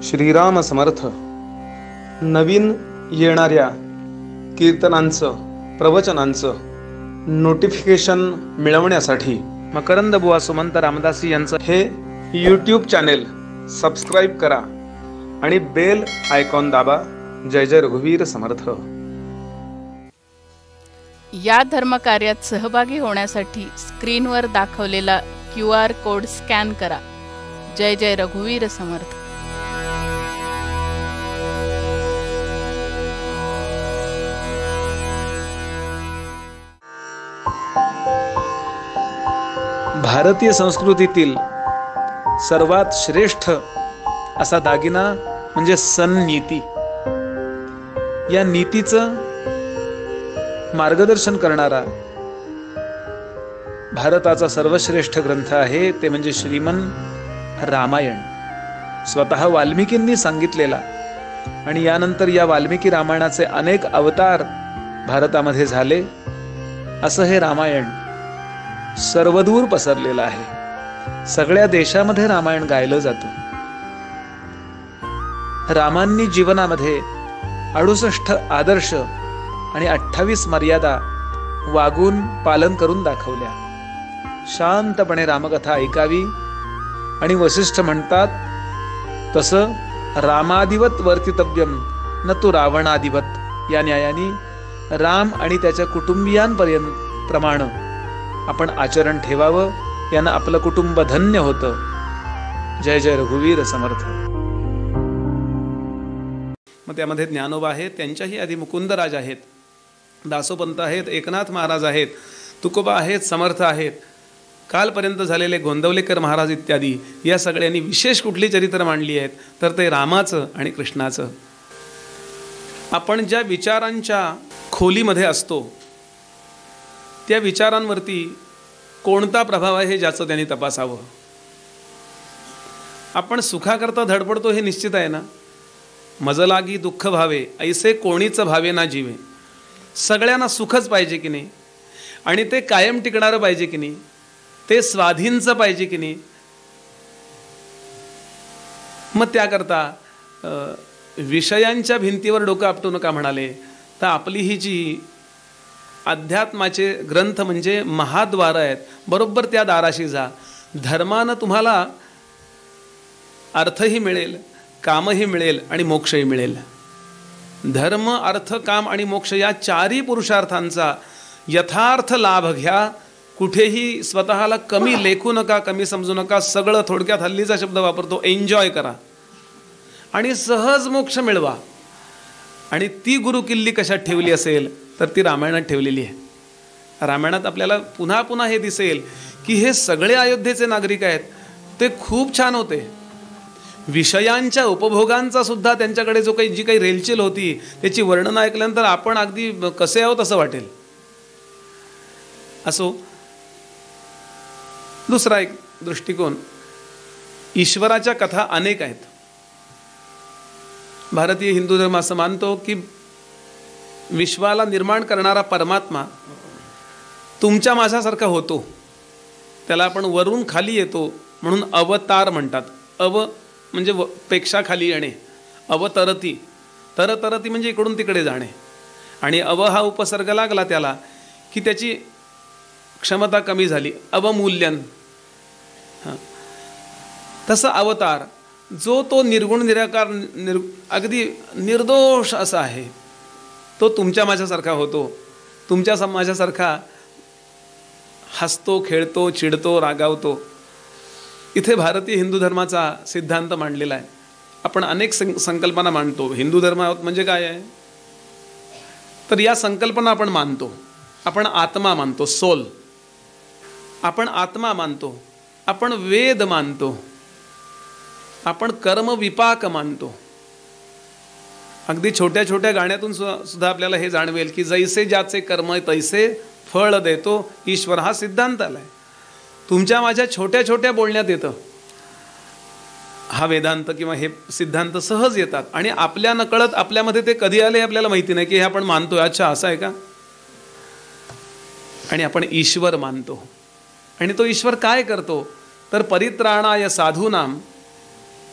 श्रीराम समर्थ. नवीन येणाऱ्या कीर्तनांचं प्रवचनांचं नोटिफिकेशन मिळवण्यासाठी मकरंद बुवा सुमंत रामदासी यांचं हे यूट्यूब चॅनेल सबस्क्राईब करा आणि बेल आयकॉन दाबा. जय जय रघुवीर समर्थ. या धर्मकार्यात सहभागी होण्यासाठी स्क्रीनवर दाखवलेला QR कोड स्कॅन करा. जय जय रघुवीर समर्थ. भारतीय संस्कृतीतील सर्वात श्रेष्ठ असा दागिना म्हणजे सन्नीती. या नीतीचं मार्गदर्शन करणारा भारताचा सर्वश्रेष्ठ ग्रंथ आहे ते म्हणजे श्रीमन रामायण. स्वतः वाल्मिकींनी सांगितलेला आणि यानंतर या वाल्मिकी रामायणाचे अनेक अवतार भारतामध्ये झाले असं हे रामायण सर्वदूर पसरलेलं आहे. सगळ्या देशामध्ये रामायण गायलं जातं. रामांनी जीवनामध्ये 68 आदर्श आणि 28 मर्यादा वागून पालन करून दाखवल्या. शांतपणे रामकथा ऐकावी आणि वसिष्ठ म्हणतात तसं रामादिवत वर्तितव्यम न तो रावणादिवत. या न्यायाने राम आणि त्याच्या कुटुंबियांपर्यंत प्रमाण आपण आचरण ठेवावं. यानं आपलं कुटुंब धन्य होतं. जय जय रघुवीर समर्थ. मग त्यामध्ये ज्ञानोबा आहेत, त्यांच्याही आधी मुकुंदराज आहेत, दासोपंत आहेत, एकनाथ महाराज आहेत, तुकोबा आहेत, समर्थ आहेत, कालपर्यंत झालेले गोंदवलेकर महाराज इत्यादी. या सगळ्यांनी विशेष कुठली चरित्र मांडली आहेत तर ते रामाचं आणि कृष्णाचं. आपण ज्या विचारांच्या खोलीमध्ये असतो त्या विचारांवरती कोणता प्रभाव आहे हे ज्याचं त्यांनी तपासावं. आपण सुखाकरता धडपडतो हे निश्चित आहे ना. मज लागी दुःख भावे ऐसे कोणीच भावे ना जीवे. सगळ्यांना सुखच पाहिजे की नाही आणि ते कायम टिकणारं पाहिजे की नाही, ते स्वाधीनचं पाहिजे की नाही. मग त्याकरता विषयांच्या भिंतीवर डोकं आपटू नका म्हणाले तर आपली ही जी अध्यात्माचे ग्रंथ म्हणजे महाद्वार आहेत, बरोबर त्या दाराशी जा. धर्मानं तुम्हाला अर्थही मिळेल, कामही मिळेल आणि मोक्षही मिळेल. धर्म अर्थ काम आणि मोक्ष या चारही पुरुषार्थांचा यथार्थ लाभ घ्या. कुठेही स्वतःला कमी लेखू नका, कमी समजू नका. सगळं थोडक्यात हल्लीचा शब्द वापरतो एन्जॉय करा आणि सहज मोक्ष मिळवा. आणि ती गुरुकिल्ली कशात ठेवली असेल तर ती रामायणात ठेवलेली आहे. रामायणात आपल्याला पुन्हा पुन्हा हे दिसेल की हे सगळे अयोध्येचे नागरिक आहेत. ते खूप छान होते. विषयांच्या उपभोगांचा सुद्धा त्यांच्याकडे जो काही जी काही रेलचेल होती त्याची वर्णनं ऐकल्यानंतर आपण अगदी कसे आहोत असं वाटेल. असो, दुसरा एक दृष्टिकोन, ईश्वराच्या कथा अनेक आहेत. भारतीय हिंदू धर्म असं मानतो की विश्वाला निर्माण करणारा परमात्मा तुमच्या माझ्यासारखा होतो. त्याला आपण वरून खाली येतो म्हणून अवतार म्हणतात. अव म्हणजे पेक्षा खाली येणे, अवतरती. तरतरती म्हणजे इकडून तिकडे जाणे. आणि अव हा उपसर्ग लागला त्याला की त्याची क्षमता कमी झाली, अवमूल्यन. तसं अवतार जो तो निर्गुण निराकार अगदी निर्दोष असा आहे तो तुमच्या माझ्यासारखा होतो. तुमच्या माझ्यासारखा हसतो, खेळतो, चिडतो, रागावतो. इथे भारतीय हिंदू धर्माचा सिद्धांत मांडलेला आहे. आपण अनेक संकल्पना मांडतो. हिंदू धर्म म्हणजे काय आहे तर या संकल्पना आपण मानतो. आपण आत्मा मानतो, सोल. आपण आत्मा मानतो, आपण वेद मानतो, आपण कर्मविपाक मानतो. अगदी छोट्या छोट्या गाण्यातून सुद्धा आपल्याला हे जाणवेल की जैसे ज्याचे कर्म तैसे फळ देतो ईश्वर. हा सिद्धांत आलाय. तुमच्या माझ्या छोट्या छोट्या बोलण्यात येतं हा वेदांत किंवा हे सिद्धांत सहज येतात. आणि आपल्या नकळत आपल्यामध्ये ते कधी आले आपल्याला माहिती नाही की हे आपण मानतोय. अच्छा असं आहे का. आणि आपण ईश्वर मानतो. आणि तो ईश्वर काय करतो तर परित्राणाय साधूनाम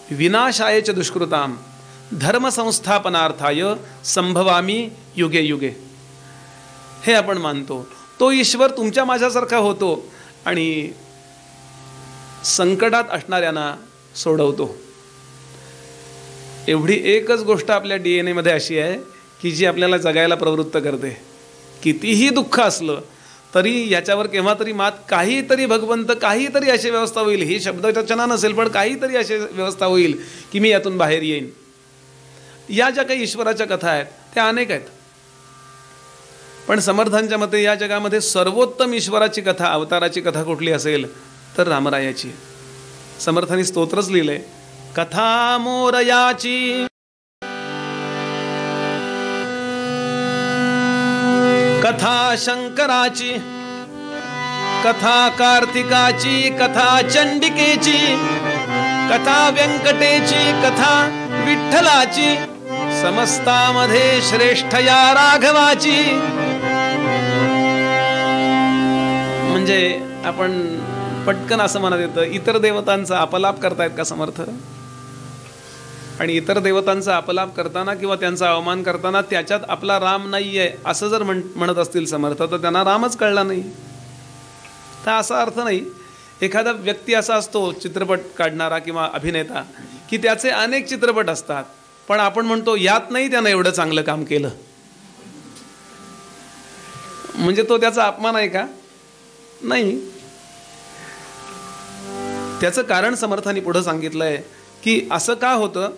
विनाशाय च दुष्कृताम धर्मसंस्थापनार्थाय संभवामी युगे युगे. हे आपण मानतो. तो ईश्वर तुमच्या माझ्यासारखा होतो आणि संकटात असणाऱ्यांना सोडवतो. एवढी एकच गोष्ट आपल्या DNA मध्ये अशी आहे की जी आपल्याला जगायला प्रवृत्त करते. कितीही दुःख असलं तरी याच्यावर केव्हा तरी मात, काहीतरी भगवंत, काहीतरी अशी व्यवस्था होईल. ही शब्दरचना नसेल पण काहीतरी अशी व्यवस्था होईल की मी यातून बाहेर येईन. या ज्या काही ईश्वराच्या कथा आहेत त्या अनेक आहेत, पण समर्थांच्या मते या जगामध्ये सर्वोत्तम ईश्वराची कथा, अवताराची कथा कुठली असेल तर रामरायाची. समर्थांनी स्तोत्रच लिहिलंय, कथा मोरयाची कथा शंकराची, कथा कार्तिकाची, कथा चंडिकेची, कथा व्यंकटेची, कथा विठ्ठलाची, समस्तामध्ये श्रेष्ठ या राघवाची. म्हणजे आपण पटकन असं म्हणत येतं, इतर देवतांचा अपलाप करतायत का समर्थ? आणि इतर देवतांचा अपलाप करताना किंवा त्यांचा अवमान करताना त्याच्यात आपला राम नाही आहे असं जर म्हणत असतील समर्थ तर त्यांना रामच कळला नाही. तर असा अर्थ नाही. एखादा व्यक्ती असा असतो चित्रपट काढणारा किंवा अभिनेता की त्याचे अनेक चित्रपट असतात, पण आपण म्हणतो यात नाही त्यानं एवढं चांगलं काम केलं, म्हणजे तो त्याचा अपमान आहे का? नाही. त्याचं कारण समर्थांनी पुढे सांगितलंय की असं का होतं.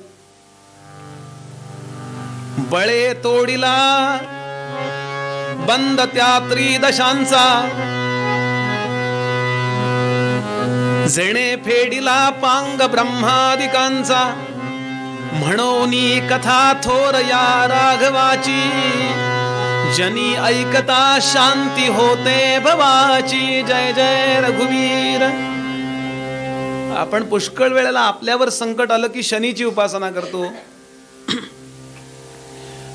बळे तोडिला बंद त्या त्रिदशांचा, जेणे फेडिला पांग ब्रह्मादिकांचा, म्हणोनी कथा थोर या राघवाची, जनी ऐकता शांती होते भवाची. जय जय रघुवीर. आपण पुष्कळ वेळेला आपल्यावर संकट आलं की शनीची उपासना करतो,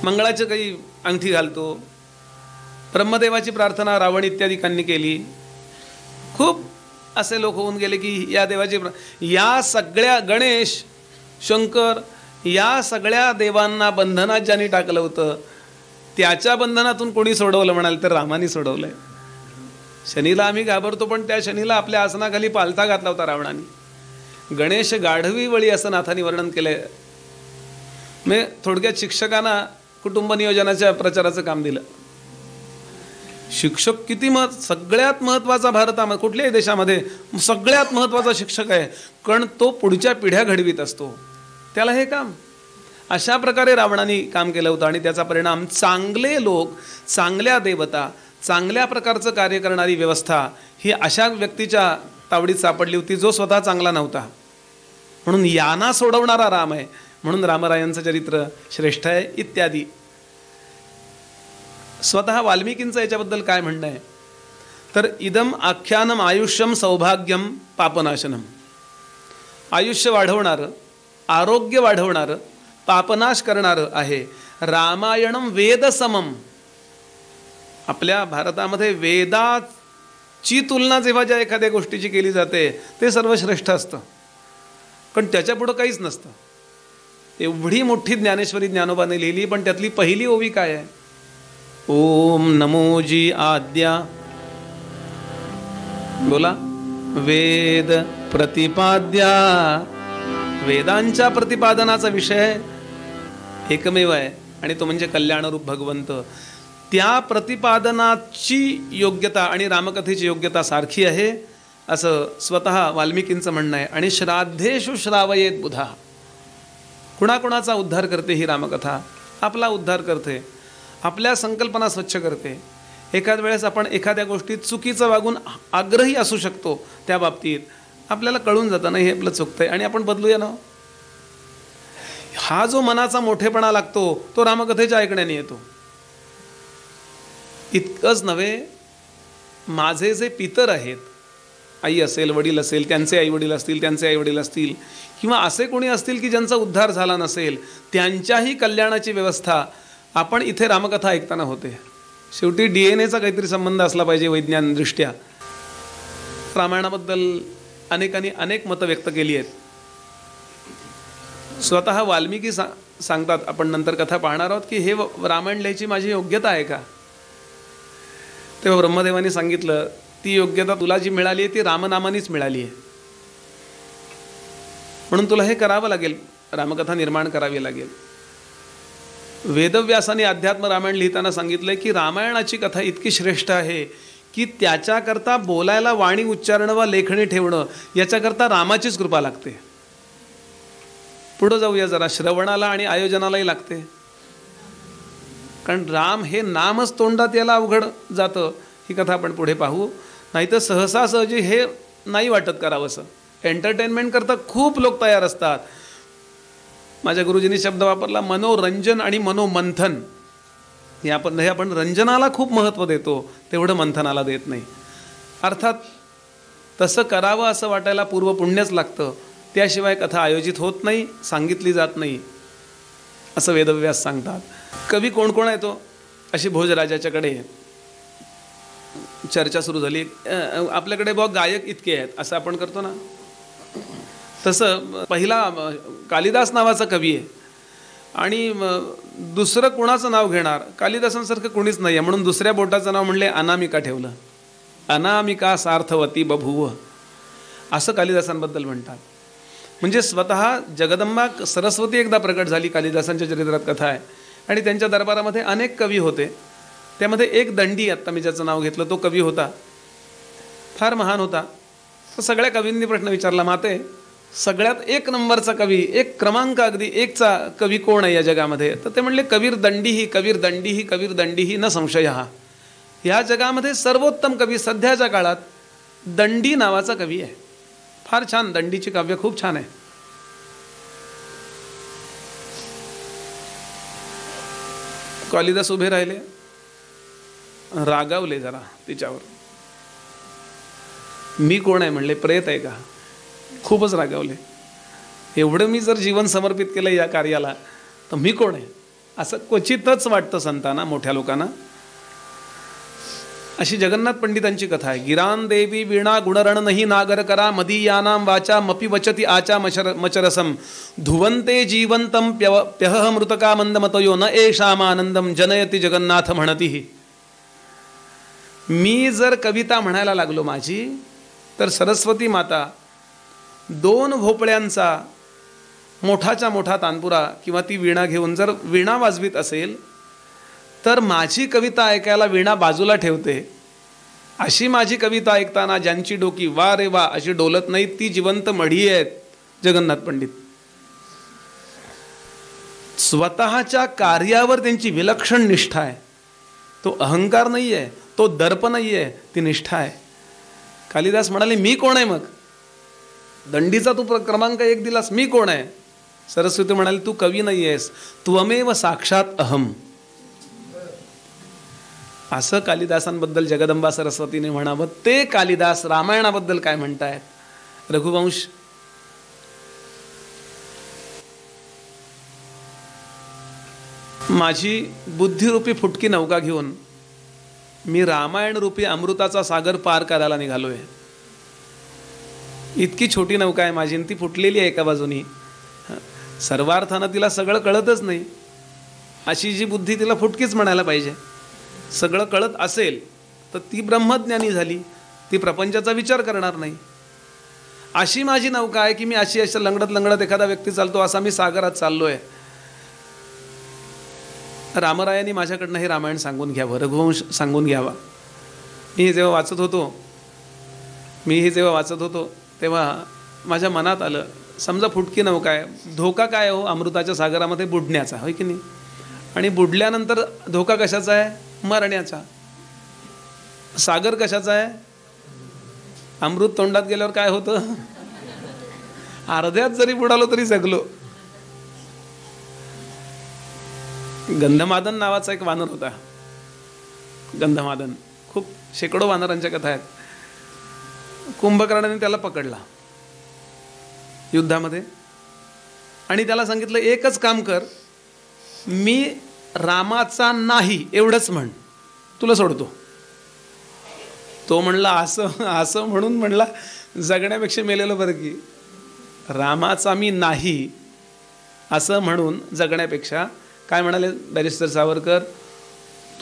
मंगळाची काही अंगठी घालतो, ब्रह्मदेवाची प्रार्थना रावण इत्यादिकांनी केली. खूप असे लोक होऊन गेले की या देवाची, या सगळ्या गणेश, शंकर, या सगळ्या देवांना बंधनात ज्यांनी टाकलं होतं त्याच्या बंधनातून कोणी सोडवलं म्हणाल तर रामाने सोडवलंय. शनीला आम्ही घाबरतो, पण त्या शनीला आपल्या आसनाखाली पालथा घातला होता रावणाने. गणेश गाढवी वळी असं नाथांनी वर्णन केलंय. म्हणजे थोडक्यात शिक्षकांना कुटुंब नियोजनाच्या प्रचाराचं काम दिलं. शिक्षक किती सगळ्यात महत्त्वाचा, भारतामध्ये कुठल्याही देशामध्ये सगळ्यात महत्त्वाचा शिक्षक आहे, कारण तो पुढच्या पिढ्या घडवीत असतो, त्याला हे काम. अशा प्रकारे रावणाने काम केलं होतं आणि त्याचा परिणाम चांगले लोक, चांगल्या देवता, चांगल्या प्रकारचं कार्य करणारी व्यवस्था ही अशा व्यक्तीच्या तावडीत सापडली होती जो स्वतः चांगला नव्हता. म्हणून यांना सोडवणारा राम आहे, म्हणून रामरायांचं चरित्र श्रेष्ठ आहे इत्यादी. स्वतः वाल्मिकींचं याच्याबद्दल काय म्हणणं आहे तर, इदम आख्यानम आयुष्यम सौभाग्यम पापनाशनम. आयुष्य वाढवणारं, आरोग्य वाढवणारं, पापनाश करणारं आहे. रामायणम वेदसमम. आपल्या भारतामध्ये वेदाची तुलना जेव्हा ज्या एखाद्या गोष्टीची केली जाते ते सर्वश्रेष्ठ असतं, पण त्याच्यापुढं काहीच नसतं. एवढी मोठी ज्ञानेश्वरी ज्ञानोबाने लिहिली, पण त्यातली पहिली ओवी काय आहे? ओम नमोजी आद्या, बोला, वेद प्रतिपाद्या. वेदांच्या प्रतिपादनाचा विषय एकमेव आहे आणि तो म्हणजे कल्याणरूप भगवंत. त्या प्रतिपादनाची योग्यता आणि रामकथेची योग्यता सारखी आहे असं स्वतः वाल्मिकींचं म्हणणं आहे. आणि श्राद्धेषु श्रावयेत बुधा. कुणाकुणाचा उद्धार करते ही रामकथा, आपला उद्धार करते, आपल्या संकल्पना स्वच्छ करते. एखाद वेळेस आपण एखाद्या गोष्टीत चुकीचं वागून आग्रही असू शकतो, त्या बाबतीत आपल्याला कळून जातं नाही हे आपलं चुकतंय आणि आपण बदलूया ना. हा जो मनाचा मोठेपणा लागतो तो रामकथेच्या ऐकण्याने येतो. इतकंच नव्हे, माझे जे पितर आहेत, आई असेल, वडील असेल, त्यांचे आई वडील असतील, त्यांचे आई वडील असतील, किंवा असे कोणी असतील की ज्यांचा उद्धार झाला नसेल, त्यांच्याही कल्याणाची व्यवस्था आपण इथे रामकथा ऐकताना होते. शेवटी DNA काहीतरी संबंध असला पाहिजे वैज्ञानिकदृष्ट्या. रामायणाबद्दल अनेकांनी अनेक मतं व्यक्त केली आहेत. स्वतः वाल्मिकी सांगतात, आपण नंतर कथा पाहणार आहोत, की हे रामायण लिहायची माझी योग्यता आहे का? तेव्हा ब्रह्मदेवाने सांगितलं, ती योग्यता तुला जी मिळाली आहे ती रामनामानेच मिळाली आहे, म्हणून तुला हे करावं लागेल, रामकथा निर्माण करावी लागेल. वेदव्यासाने अध्यात्म रामायण लिहिताना सांगितलंय की रामायणाची कथा इतकी श्रेष्ठ आहे की त्याच्याकरता बोलायला वाणी उच्चारणं वा लेखणी ठेवणं याच्याकरता रामाचीच कृपा लागते. पुढं जाऊया जरा, श्रवणाला आणि आयोजनालाही लागते, कारण राम हे नामच तोंडात याला अवघड जातं. ही कथा आपण पुढे पाहू. नाही तर सहजी हे नाही वाटत करावंसं. एंटरटेनमेंट करता खूप लोक तयार असतात. माझ्या गुरुजींनी शब्द वापरला मनोरंजन आणि मनोमंथन. हे आपण रंजनाला खूप महत्त्व देतो, तेवढं मंथनाला देत नाही. अर्थात तसं करावं असं वाटायला पूर्वपुण्यच लागतं, त्याशिवाय कथा आयोजित होत नाही, सांगितली जात नाही, असं वेदव्यास सांगतात. कवी कोण कोण आहे तो, अशी भोजराजाच्याकडे चर्चा सुरू झाली. आपल्याकडे गायक इतके आहेत असं आपण करतो ना, तसं पहिला कालिदास नावाचा कवी आहे आणि दुसरं कुणाचं नाव घेणार, कालिदासांसारखं कोणीच नाही आहे, म्हणून दुसऱ्या बोटाचं नाव म्हणले अनामिका ठेवलं. अनामिका सार्थवती बभूव असं कालिदासांबद्दल म्हणतात. म्हणजे स्वतः जगदंबा सरस्वती एकदा प्रकट झाली, कालिदासांच्या चरित्रात कथा आहे. आणि त्यांच्या दरबारामध्ये अनेक कवी होते. त्यामध्ये एक दंडी, आत्ता मी ज्याचं नाव घेतलं, तो कवी होता, फार महान होता. तर सगळ्या कवींनी प्रश्न विचारला, माते सगळ्यात एक नंबरचा कवी, एक क्रमांक अगदी एकचा कवी कोण आहे या जगामध्ये? तर ते म्हणले कबीर दंडीही, कबीर दंडीही, कबीर दंडीही न संशय. हा ह्या जगामध्ये सर्वोत्तम कवी सध्याच्या काळात दंडी नावाचा कवी आहे. फार छान, दंडीची काव्य खूप छान आहे. कालिदास उभे राहिले, रागावले जरा तिच्यावर. मी कोण आहे म्हणले, प्रेत आहे का? खूपच रागावले. एवढं मी जर जीवन समर्पित केलं या कार्याला तर मी कोण आहे असं क्वचितच वाटतं संतांना, मोठ्या लोकांना. अशी जगन्नाथ पंडितांची कथा आहे. गिरान देवी वीणा गुणरण नाही नागर करा, मदीयानाम वाचा मपि वचती आचा मचरसम, धुवंते जीवंतम प्यह मृतका मंदमतयो न एषामानंदम जनयती जगन्नाथ म्हणती. मी जर कविता म्हणायला लागलो माझी, तर सरस्वती माता दोन भोपळ्यांचा मोठाच्या मोठा तानपुरा किंवा ती वीणा घेऊन जर वीणा वाजवीत असेल तर माझी कविता ऐकायला वीणा बाजूला ठेवते. अशी माझी कविता ऐकताना ज्यांची डोकी वा रे वा अशी डोलत नाही, ती जिवंत मढी आहेत जगन्नाथ पंडित. स्वतःच्या कार्यावर त्यांची विलक्षण निष्ठा आहे. तो अहंकार नाही आहे, तो दर्प नाही आहे, ती निष्ठा आहे. कालिदास म्हणाले मी कोण आहे? मग दंडीचा तू क्रमांक एक दिलास, मी कोण आहे? सरस्वती म्हणाली तू कवी नाही आहेस, त्वमेव साक्षात अहम. असं कालिदासांबद्दल जगदंबा सरस्वतीने म्हणावं. ते कालिदास रामायणाबद्दल काय म्हणतायत? रघुवंश माझी बुद्धिरूपी फुटकी नौका घेऊन मी रामायण रूपी अमृताचा सागर पार करायला निघालोय. इतकी छोटी नौका आहे माझी, ती फुटलेली आहे एका बाजूनी. सर्वार्थानं तिला सगळं कळतच नाही. अशी जी बुद्धी तिला फुटकीच म्हणायला पाहिजे. सगळं कळत असेल तर ती ब्रह्मज्ञानी झाली, ती प्रपंचाचा विचार करणार नाही. अशी माझी नौका आहे की मी अशी लंगडत लंगडत एखादा व्यक्ती चालतो असा मी सागरात चाललोय. रामरायांनी माझ्याकडनं हे रामायण सांगून घ्यावं, रघुवंश सांगून घ्यावा. मी हे जेव्हा वाचत होतो तेव्हा माझ्या मनात आलं, समजा फुटकी नौका आहे, धोका काय हो अमृताच्या सागरामध्ये बुडण्याचा, होय की नाही? आणि बुडल्यानंतर धोका कशाचा आहे? मरण्याचा. सागर कशाचा आहे? अमृत तोंडात गेल्यावर काय होतं? अर्ध्यात जरी बुडालो तरी जगलो. गंधमादन नावाचा एक वानर होता. गंधमादन, खूप शेकडो वानरांच्या कथा आहेत. कुंभकर्णाने त्याला पकडला युद्धामध्ये आणि त्याला सांगितलं एकच काम कर, मी रामाचा नाही एवढंच म्हण, तुला सोडतो. तो म्हणला असं म्हणून म्हणला जगण्यापेक्षा मेलेलं बरं की. रामाचा मी नाही असं म्हणून जगण्यापेक्षा काय म्हणाले बॅरिस्टर सावरकर,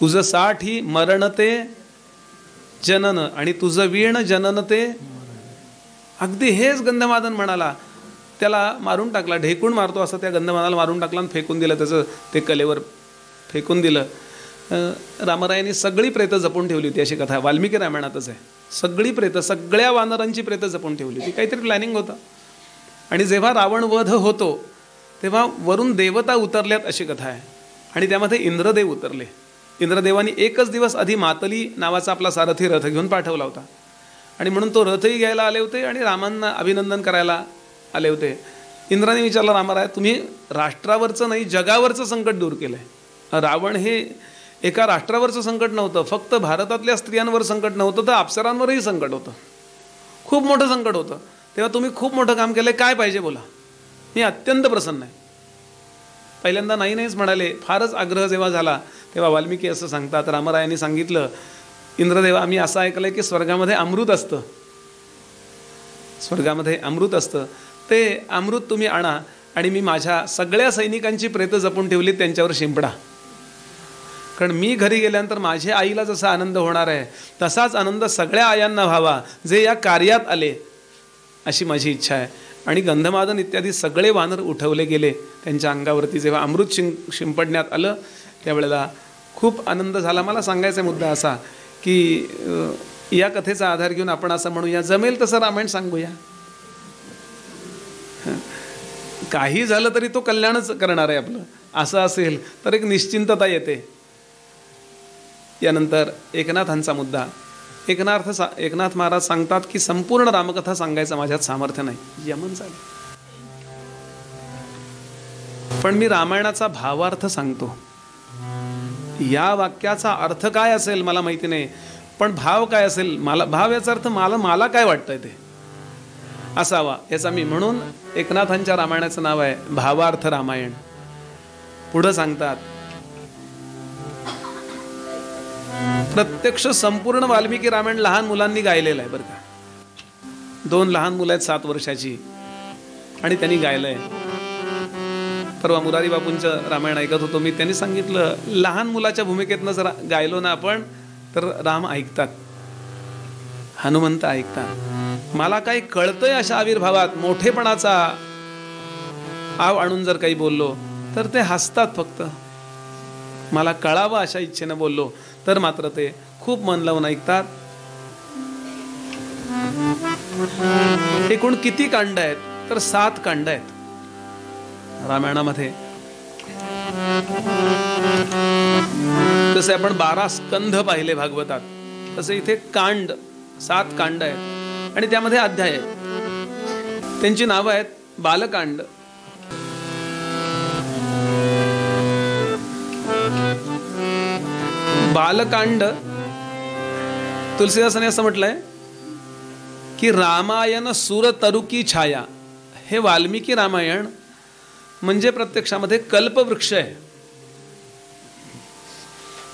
तुझं साठी मरण ते जनन आणि तुझं वीण जनन ते, अगदी हेच गंधमादन म्हणाला. त्याला मारून टाकला, ढेकून मारतो असं त्या गंधमादनाला मारून टाकला आणि फेकून दिलं, त्याचं ते कलेवर फेकून दिलं. रामरायांनी सगळी प्रेतं जपून ठेवली होती, अशी कथा वाल्मिकी रामायणातच आहे. सगळी प्रेतं, सगळ्या वानरांची प्रेतं जपून ठेवली होती. काहीतरी प्लॅनिंग होतं. आणि जेव्हा रावण वध होतो तेव्हा वरून देवता उतरल्यात अशी कथा आहे. आणि त्यामध्ये इंद्रदेव उतरले. इंद्रदेवानी एकच दिवस आधी मातली नावाचा आपला सारथी रथ घेऊन पाठवला होता. आणि म्हणून तो रथही घ्यायला आले होते आणि रामांना अभिनंदन करायला आले होते. इंद्राने विचारलं रामराय, तुम्ही राष्ट्रावरचं नाही जगावरचं संकट दूर केलं आहे. रावण हे एका राष्ट्रावरचं संकट नव्हतं, फक्त भारतातल्या स्त्रियांवर संकट नव्हतं, तर अप्सरांवरही संकट होतं. खूप मोठं संकट होतं. तेव्हा तुम्ही खूप मोठं काम केलं, काय पाहिजे बोला, मी अत्यंत प्रसन्न आहे. पहिल्यांदा नाहीच म्हणाले. फारच आग्रह जेव्हा झाला तेव्हा वाल्मिकी असं सांगतात, रामरायांनी सांगितलं, इंद्रदेवा आम्ही असं ऐकलं आहे की स्वर्गामध्ये अमृत असतं, स्वर्गामध्ये अमृत असतं, ते अमृत तुम्ही आणा आणि मी माझ्या सगळ्या सैनिकांची प्रेतं जपून ठेवली त्यांच्यावर शिंपडा. कारण मी घरी गेल्यानंतर माझ्या आईला जसा आनंद होणार आहे तसाच आनंद सगळ्या आयांना व्हावा जे या कार्यात आले, अशी माझी इच्छा आहे. आणि गंधमादन इत्यादी सगळे वानर उठवले गेले. त्यांच्या अंगावरती जेव्हा अमृत शिंपडण्यात आलं त्यावेळेला खूप आनंद झाला. मला सांगायचा मुद्दा असा की या कथेचा आधार घेऊन आपण असं म्हणूया, जमेल तसं रामायण सांगूया. काही झालं तरी तो कल्याणच करणार आहे आपलं, असं असेल तर एक निश्चिंतता येते. यानंतर एकनाथांचा मुद्दा. एकनाथ महाराज सांगतात की संपूर्ण रामकथा सांगायचं माझ्यात सामर्थ्य नाही, यमन झालं, पण मी रामायणाचा भावार्थ सांगतो. या वाक्याचा अर्थ काय असेल मला माहिती नाही, पण भाव काय असेल, मला भाव याचा अर्थ मला काय वाटतंय ते असावा याचा मी, म्हणून एकनाथांच्या रामायणाचं नाव आहे भावार्थ रामायण. पुढं सांगतात, प्रत्यक्ष संपूर्ण वाल्मिकी रामायण लहान मुलांनी गायलेलं आहे बरं का. 2 लहान मुलं आहेत 7 वर्षाची आणि त्यांनी गायलंय. परवा मुरारी बापूंचं रामायण ऐकत होतो मी, त्यांनी सांगितलं लहान मुलाच्या भूमिकेतनं जर गायलो ना आपण तर राम ऐकतात, हनुमंत ऐकतात. मला काही कळतंय अशा आविर्भावात मोठेपणाचा आव आणून जर काही बोललो तर ते हसतात. फक्त मला कळावं अशा इच्छेनं बोललो तर मात्र ते खूप मन लावून ऐकतात. एकूण किती कांड आहेत तर 7 कांड आहेत रामायणामध्ये. जसे आपण 12 स्कंध पाहिले भागवतात, तसे इथे कांड 7 कांड आहेत आणि त्यामध्ये अध्याय आहेत. त्यांची नावं आहेत बालकांड, बालकांड. तुलसीदासाने असं म्हटलंय की रामायण सुर तरुकी छाया. हे वाल्मिकी रामायण म्हणजे प्रत्यक्षामध्ये कल्पवृक्ष आहे.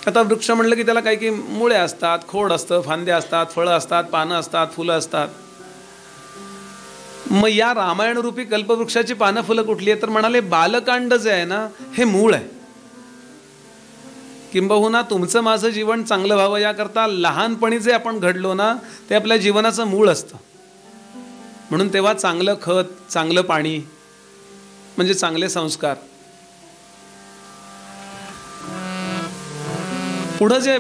आता वृक्ष म्हणलं की त्याला काही मुळे असतात, खोड असतं, फांद्या असतात, फळं असतात, पानं असतात, फुलं असतात. मग या रामायण रूपी कल्पवृक्षाची पानं फुलं कुठली आहे तर म्हणाले बालकांड जे आहे ना हे मूळ आहे. किंबहुना तुमचं माझं जीवन चांगलं व्हावं याकरता लहानपणी जे आपण घडलो ना ते आपल्या जीवनाचं मूळ असतं. म्हणून तेव्हा चांगलं खत, चांगलं पाणी म्हणजे चांगले संस्कार. पुढं जे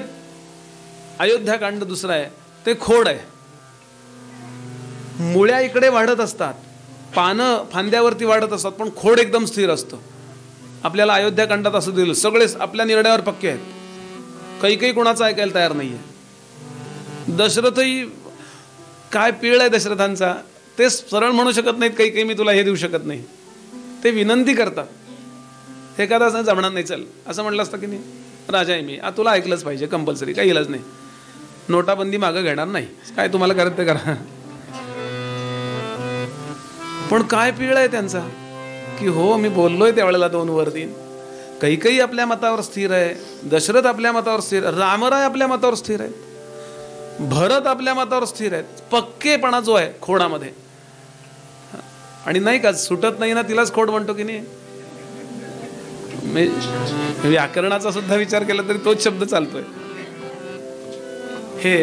अयोध्याकांड दुसरं आहे ते खोड आहे. मुळ्या इकडे वाढत असतात, पानं फांद्यावरती वाढत असतात, पण खोड एकदम स्थिर असतं. आपल्याला अयोध्याकांडात असं दिलं, सगळेच आपल्या निर्णयावर पक्के आहेत, काही कोणाचं ऐकायला तयार नाहीये. दशरथही काय पीळ आहे दशरथांचा, ते सरळ म्हणू शकत नाहीत, काही मी तुला हे देऊ शकत नाही, ते विनंती करतात. एखादा असं जमणार नाही, चल असं म्हटलं असतं की नाही, राजा आहे मी, तुला ऐकलंच पाहिजे कंपल्सरी, काही इलाज नाही, नोटाबंदी मागं घेणार नाही, काय तुम्हाला करत ते करा. पण काय पीळ आहे त्यांचा की हो मी बोललोय त्यावेळेला 2 वर 3. काही आपल्या मतावर स्थिर आहे, दशरथ आपल्या मतावर स्थिर, रामराय आपल्या मतावर स्थिर आहेत, भरत आपल्या मतावर स्थिर आहेत. पक्केपणा जो आहे खोडामध्ये, आणि नाही का सुटत नाही ना तिलाच खोड म्हणतो की नाही. व्याकरणाचा सुद्धा विचार केला तरी तोच शब्द चालतोय. हे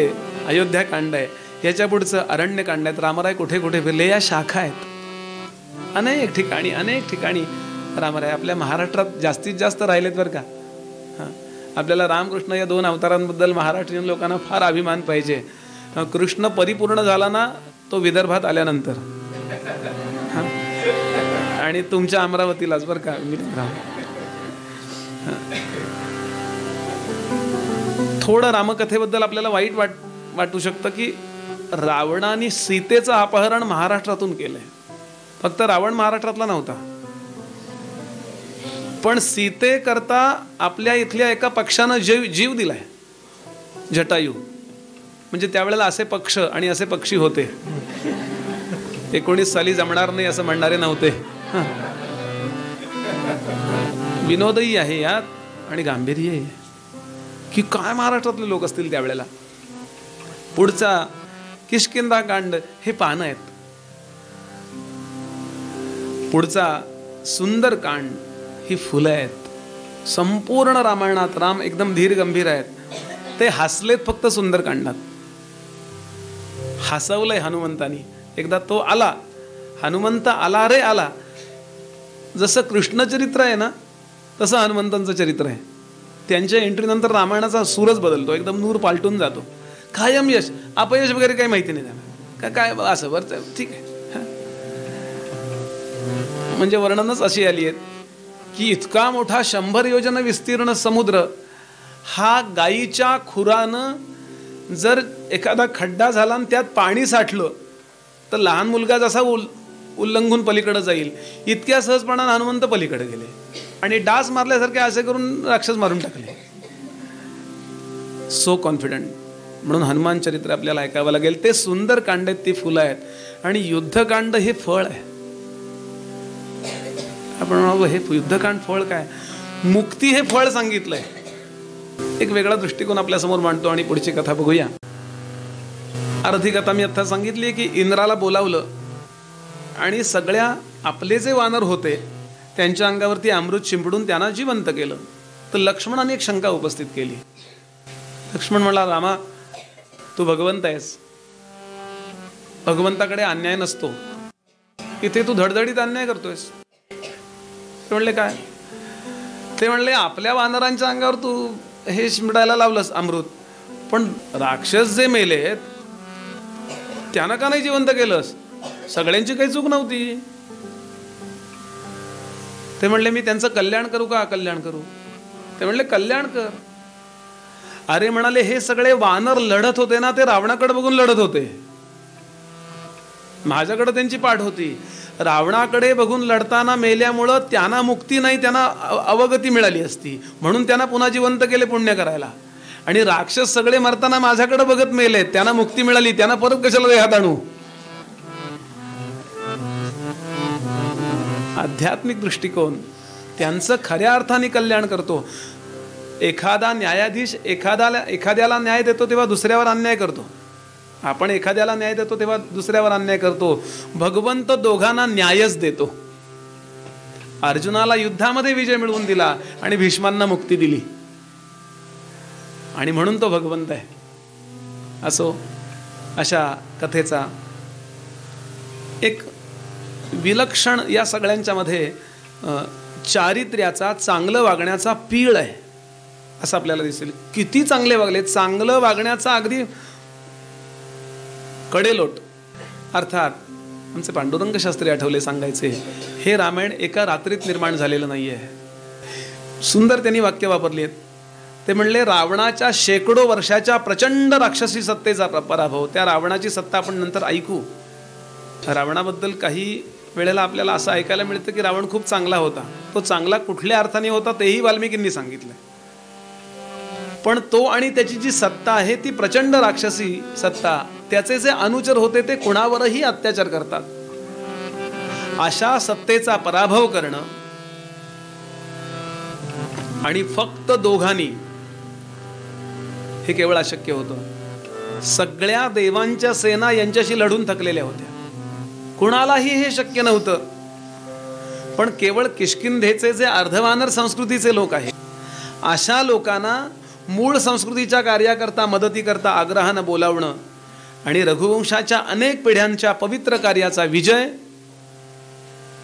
अयोध्याकांड आहे. याच्या पुढचं अरण्यकांड आहेत. रामराय कुठे कुठे फिरले या शाखा आहेत. अनेक ठिकाणी रामराय आपल्या महाराष्ट्रात जास्तीत जास्त राहिलेत बरं का. आपल्याला रामकृष्ण या 2 अवतारांबद्दल महाराष्ट्रीयन लोकांना फार अभिमान पाहिजे. कृष्ण परिपूर्ण झाला ना तो विदर्भात आल्यानंतर, आणि तुमच्या अमरावतीलाच बरं का. थोडं रामकथेबद्दल आपल्याला वाईट वाटू शकतं की रावणाने सीतेचं अपहरण महाराष्ट्रातून केलंय. फक्त रावण महाराष्ट्रातला नव्हता, पण सीते करता आपल्या इथल्या एका पक्षानं जीव दिलाय, जटायू. म्हणजे त्यावेळेला असे पक्ष आणि असे पक्षी होते. 19 साली जमणार नाही असं म्हणणारे नव्हते. विनोदही आहे यात आणि गांभीर्य आहे की काय महाराष्ट्रातले लोक असतील त्यावेळेला. पुढचा किष्किंधा कांड हे पानं आहेत. पुढचा सुंदर कांड ही फुलं आहेत. संपूर्ण रामायणात राम एकदम धीर गंभीर आहेत. ते हसलेत फक्त सुंदर कांडात. हसवलंय हनुमंतानी. एकदा तो आला, हनुमंत आला रे आला. जसं कृष्ण चरित्र आहे ना तसं हनुमंतांचं चरित्र आहे. त्यांच्या एंट्री नंतर रामायणाचा सूरच बदलतो. एकदम नूर पालटून जातो. कायम यश अपयश वगैरे काही माहिती नाही त्यांना. काय असं बरं ठीक आहे. म्हणजे वर्णनच अशी आली आहेत की इतका मोठा 100 योजन विस्तीर्ण समुद्र हा गायीच्या खुरानं जर एखादा खड्डा झाला आणि त्यात पाणी साठलं तर लहान मुलगा जसा उल्लंघून पलीकडे जाईल इतक्या सहजपणाने हनुमंत पलीकडे गेले आणि डास मारल्यासारखे असे करून राक्षस मारून टाकले. So confident. म्हणून हनुमान चरित्र आपल्याला ऐकावं लागेल. ते सुंदर कांड आहेत, ती फुलं आहेत. आणि युद्धकांड हे फळ आहे. आपण म्हणावं हे युद्धकांड फळ काय. मुक्ती हे फळ सांगितलंय. एक वेगळा दृष्टिकोन आपल्या समोर मांडतो आणि पुढची कथा बघूया. अर्धी कथा मी आता सांगितली की इंद्राला बोलावलं आणि सगळ्या आपले जे वानर होते त्यांच्या अंगावरती अमृत शिंपडून त्यांना जिवंत केलं. तर लक्ष्मणाने एक शंका उपस्थित केली. लक्ष्मण म्हणला, रामा तू भगवंत आहेस, भगवंताकडे अन्याय नसतो, इथे तू धडधडीत अन्याय करतोयस. ते म्हणले काय. ते म्हणले आपल्या वानरांच्या अंगावर तू हे शिंपडायला लावलंस अमृत, पण राक्षस जे मेले त्यांना का नाही जिवंत केलंस. सगळ्यांची काही चूक नव्हती. ते म्हणले मी त्यांचं कल्याण करू का अकल्याण करू. ते म्हणले कल्याण कर. अरे म्हणाले हे सगळे वानर लढत होते ना ते रावणाकडे बघून लढत होते. माझ्याकडे त्यांची पाठ होती. रावणाकडे बघून लढताना मेल्यामुळं त्यांना मुक्ती नाही, त्यांना अवगती मिळाली असती म्हणून त्यांना पुन्हा जिवंत केले पुण्य करायला. आणि राक्षस सगळे मरताना माझ्याकडे बघत मेले, त्यांना मुक्ती मिळाली, त्यांना परत कशाला देहात आणू. आध्यात्मिक दृष्टिकोन त्यांचं खऱ्या अर्थाने कल्याण करतो. एखादा न्यायाधीश एखाद्याला न्याय देतो तेव्हा दुसऱ्यावर अन्याय करतो. आपण एखाद्याला न्याय देतो तेव्हा दुसऱ्यावर अन्याय करतो. भगवंत दोघांना न्यायच देतो. अर्जुनाला युद्धामध्ये विजय मिळवून दिला आणि भीष्मांना मुक्ती दिली आणि म्हणून तो भगवंत आहे. असो अशा कथेचा एक विलक्षण या सगळ्यांच्या मध्ये चारित्र्याचा, चांगलं वागण्याचा पीळ आहे असं आपल्याला दिसेल. किती चांगले वागले. चांगलं वागण्याचा अगदी कडेलोट. अर्थात आमचे पांडुरंग शास्त्री आठवले सांगायचे हे रामायण एका रात्रीत निर्माण झालेलं नाहीये. सुंदर त्यांनी वाक्य वापरली आहेत. ते म्हणले रावणाच्या शेकडो वर्षाच्या प्रचंड राक्षसी सत्तेचा पराभव. त्या रावणाची सत्ता आपण नंतर ऐकू. रावणाबद्दल काही वेळेला आपल्याला असं ऐकायला मिळतं की रावण खूप चांगला होता. तो चांगला कुठल्या अर्थाने होता तेही वाल्मिकींनी सांगितलं. पण तो आणि त्याची जी सत्ता आहे ती प्रचंड राक्षसी सत्ता. त्याचे जे अनुचर होते ते कुणावरही अत्याचार करतात. अशा सत्तेचा पराभव करणं आणि फक्त दोघांनी हे केवळ अशक्य होतं. सगळ्या देवांच्या सेना यांच्याशी लढून थकलेल्या होत्या. कुणालाही हे शक्य नव्हतं. पण केवळ किष्किंधेचे जे अर्धवानर संस्कृतीचे लोक आहेत, अशा लोकांना मूळ संस्कृतीच्या कार्याकरता मदतीकरता आग्रहानं बोलावणं आणि रघुवंशाच्या अनेक पिढ्यांच्या पवित्र कार्याचा विजय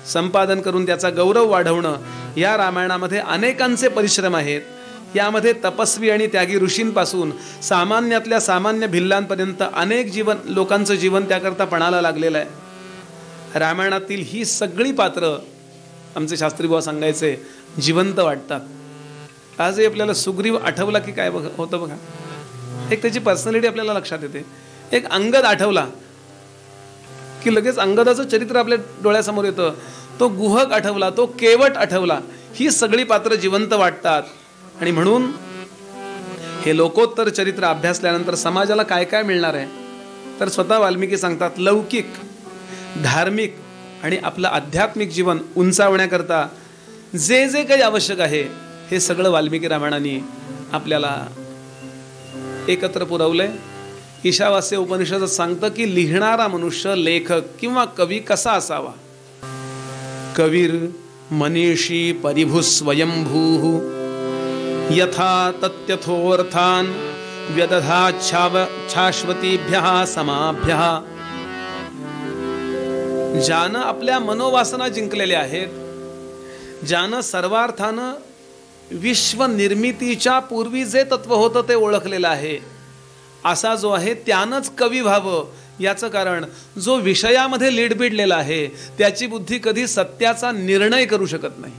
संपादन करून त्याचा गौरव वाढवणं, या रामायणामध्ये अनेकांचे परिश्रम आहेत. यामध्ये तपस्वी आणि त्यागी ऋषींपासून सामान्यातल्या सामान्य भिल्लांपर्यंत अनेक लोकांचं जीवन त्याकरता पणाला लागलेलं आहे. रामायणातील ही सगळी पात्र आमचे शास्त्री बुवा सांगायचे जिवंत वाटतात. आजही आपल्याला सुग्रीव आठवला की काय होतं बघा, एक त्याची पर्सनॅलिटी आपल्याला लक्षात येते. एक अंगद आठवला की लगेच अंगदाचं चरित्र आपल्या डोळ्यासमोर येतं. तो गुहक आठवला, तो केवट आठवला, ही सगळी पात्र जिवंत वाटतात. आणि म्हणून हे लोकोत्तर चरित्र अभ्यासल्यानंतर समाजाला काय काय मिळणार आहे, तर स्वतः वाल्मिकी सांगतात लौकिक, धार्मिक आणि आपलं आध्यात्मिक जीवन उंचावण्याकरता जे जे काही आवश्यक आहे हे सगळं वाल्मिकी रामायणाने आपल्याला एकत्र पुरवलंय. ईशावास्य उपनिषद सांगतं की लिहिणारा मनुष्य, लेखक किंवा कवी कसा असावा. कवीर मनीषी परिभू स्वयंभू यथा तत्यथोर्थान व्यदधाच्छाश्वतीभ्यः समाभ्यः. ज्यानं आपल्या मनोवासना जिंकलेल्या आहेत, ज्यानं सर्वार्थानं विश्व निर्मितीच्या पूर्वी जे तत्व होतं ते ओळखलेलं आहे, असा जो आहे त्यानंच कवी व्हावं. याचं कारण जो विषयामध्ये लीडबिडलेला आहे त्याची बुद्धी कधी सत्याचा निर्णय करू शकत नाही,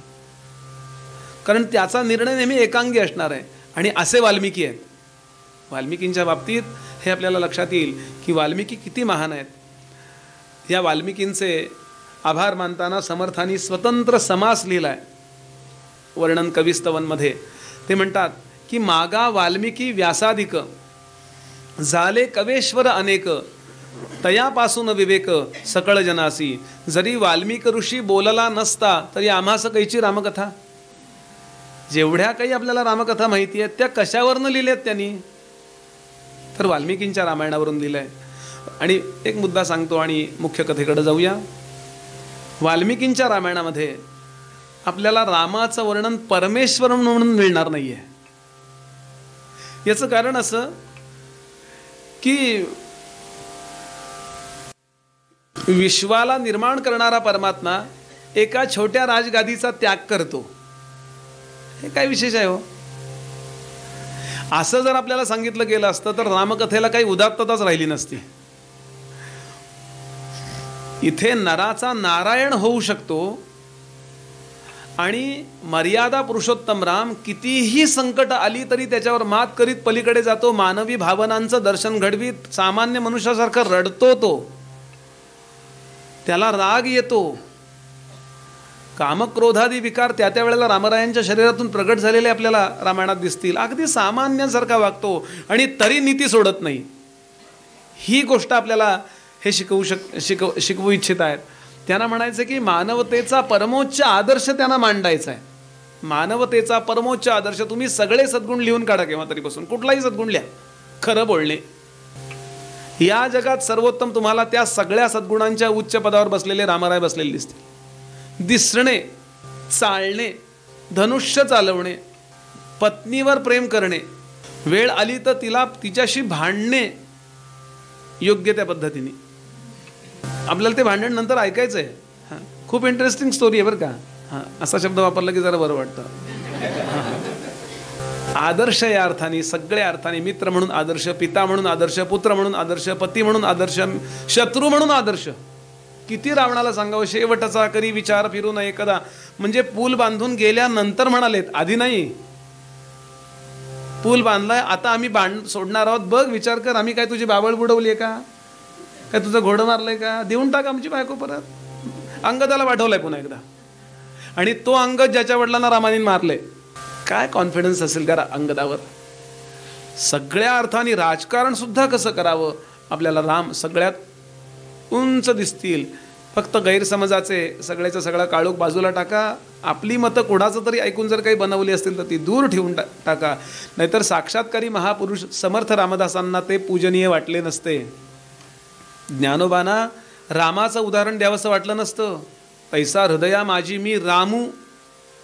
कारण त्याचा निर्णय नेहमी एकांगी असणार आहे. आणि असे वाल्मिकी आहेत. वाल्मिकींच्या बाबतीत हे आपल्याला लक्षात येईल की वाल्मिकी किती महान आहेत. या वाल्मिकींचे आभार मानताना समर्थांनी स्वतंत्र समास लिहिलाय वर्णन कविस्तवनमध्ये. ते म्हणतात की मागा वाल्मिकी व्यासाधिक झाले कवेश्वर अनेक तयापासून विवेक सकळ जनासी. जरी वाल्मिक ऋषी बोलला नसता तरी आम्हास कैची रामकथा. जेवढ्या काही आपल्याला रामकथा माहिती आहेत त्या कशावरनं लिहिल्यात त्यांनी, तर वाल्मिकींच्या रामायणावरून लिहिलंय. आणि एक मुद्दा सांगतो आणि मुख्य कथेकडे जाऊया. वाल्मिकींच्या रामायणामध्ये आपल्याला रामाचं वर्णन परमेश्वर म्हणून मिळणार नाहीये. याचं कारण असं की विश्वाला निर्माण करणारा परमात्मा एका छोट्या राजगादीचा त्याग करतो. हे काय विशेष आहे हो. असं जर आपल्याला सांगितलं गेलं असतं तर रामकथेला काही उदात्तताच राहिली नसती. इथे नराचा नारायण होऊ शकतो आणि मर्यादा पुरुषोत्तम राम कितीही संकट आली तरी त्याच्यावर मात करीत पलीकडे जातो. मानवी भावनांचं दर्शन घडवीत सामान्य मनुष्यासारखं रडतो. तो त्याला राग येतो. कामक्रोधादी विकार त्या वेळेला रामरायांच्या शरीरातून प्रगट झालेले आपल्याला रामायणात दिसतील. अगदी सामान्यासारखा वागतो आणि तरी नीती सोडत नाही. ही गोष्ट आपल्याला हे शिकवू इच्छित आहेत. त्यांना म्हणायचं की मानवतेचा परमोच्च आदर्श त्यांना मांडायचा आहे. मानवतेचा परमोच्च आदर्श. तुम्ही सगळे सद्गुण लिहून काढा केव्हा तरी बसून, कुठलाही सद्गुण लिहा. खरं बोलणे, या जगात सर्वोत्तम तुम्हाला त्या सगळ्या सद्गुणांच्या उच्च पदावर बसलेले रामराय बसलेले दिसतील. दिसणे, चालणे, धनुष्य चालवणे, पत्नीवर प्रेम करणे, वेळ आली तर तिच्याशी भांडणे योग्य त्या पद्धतीने. आपल्याला ते भांडण नंतर ऐकायचं आहे. हां, खूप इंटरेस्टिंग स्टोरी आहे बरं का. हां, असा शब्द वापरला की जरा बरं वाटतं. आदर्श या अर्थाने, सगळ्या अर्थाने, मित्र म्हणून आदर्श, पिता म्हणून आदर्श, पुत्र म्हणून आदर्श, पती म्हणून आदर्श, शत्रू म्हणून आदर्श. किती रावणाला सांगावं, शेवटचा करी विचार फिरू नये कदा. म्हणजे पूल बांधून गेल्यानंतर म्हणालेत, आधी नाही. पूल बांधलाय, आता आम्ही सोडणार आहोत, बघ विचार कर, आम्ही काय तुझी बाबळ बुडवली आहे का, काय तुझं घोडं मारलंय का, देऊन टाक आमची बायको परत. अंगदाला पाठवलाय पुन्हा एकदा. आणि तो अंगद ज्याच्या वडिलांना रामाने मारले, काय कॉन्फिडन्स असेल का अंगदावर. सगळ्या अर्थाने राजकारण सुद्धा कसं करावं आपल्याला राम सगळ्यात उंच दिसतील. फक्त गैरसमजाचे सगळ्याचा सगळा काळोख बाजूला टाका. आपली मतं कोणाचं तरी ऐकून जर काही बनवली असतील तर ती दूर ठेवून टाका. नाहीतर साक्षात्कारी महापुरुष समर्थ रामदासांना ते पूजनीय वाटले नसते. ज्ञानोबांना रामाचं उदाहरण द्यावंसं वाटलं नसतं, तैसा हृदया माझी मी रामू,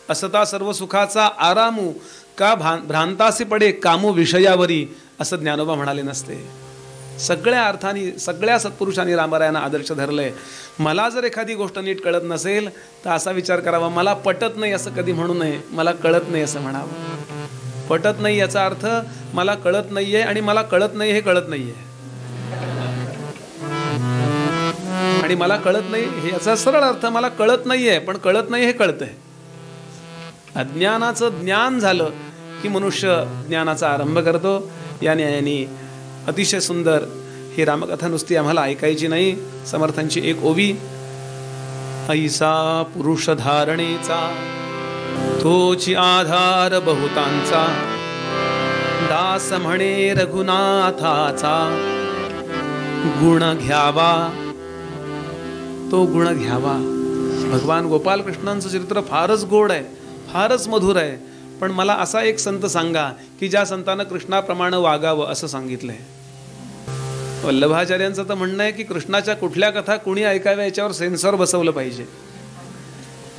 असता सर्व सुखाचा आरामू, का भ्रांतासी पडे कामू विषयावरी, असं ज्ञानोबा म्हणाले नसते. सगळ्या अर्थाने सगळ्या सत्पुरुषांनी रामरायांना आदर्श धरले. मला जर एखादी गोष्ट नीट कळत नसेल तर असा विचार करावा, मला पटत नाही असं कधी म्हणू नये, मला कळत नाही असं म्हणावं. पटत नाही याचा अर्थ मला कळत नाहीये, आणि मला कळत नाही हे कळत नाहीये, आणि मला कळत नाही हे याचा सरळ अर्थ मला कळत नाहीये पण कळत नाही हे कळतंय. अज्ञानाचं ज्ञान झालं की मनुष्य ज्ञानाचा आरंभ करतो. या न्यायाने अतिशय सुंदर ही रामकथा नुसती आम्हाला ऐकायची नाही. समर्थांची एक ओवी, ऐसा पुरुष धारणेचा तोची आधार बहुतांचा, दास म्हणे रघुनाथाचा गुण घ्यावा तो गुण घ्यावा. भगवान गोपाल कृष्णांचं चरित्र फारच गोड आहे, फारच मधुर आहे. पण मला असा एक संत सांगा की ज्या संतानं कृष्णाप्रमाणे वागावं असं सांगितलंय. वल्लभाचार्यांचं तर म्हणणं आहे की कृष्णाच्या कुठल्या कथा कुणी ऐकाव्या याच्यावर सेन्सॉर बसवलं पाहिजे.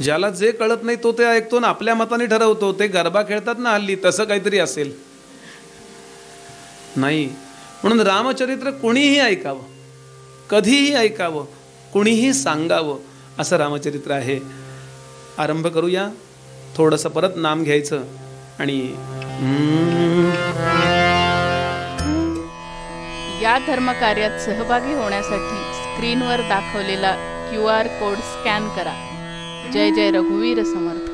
ज्याला जे कळत नाही तो ते ऐकतो ना आपल्या मताने ठरवतो. ते गरबा खेळतात ना हल्ली, तसं काहीतरी असेल. नाही, म्हणून रामचरित्र कुणीही ऐकावं, कधीही ऐकावं, कुणीही सांगावं असं रामचरित्र आहे. आरंभ करूया. थोडंसं परत नाम घ्यायचं आणि या धर्मकार्यात सहभागी होण्यासाठी स्क्रीनवर दाखवलेला QR कोड स्कॅन करा. जय जय रघुवीर समर्थ.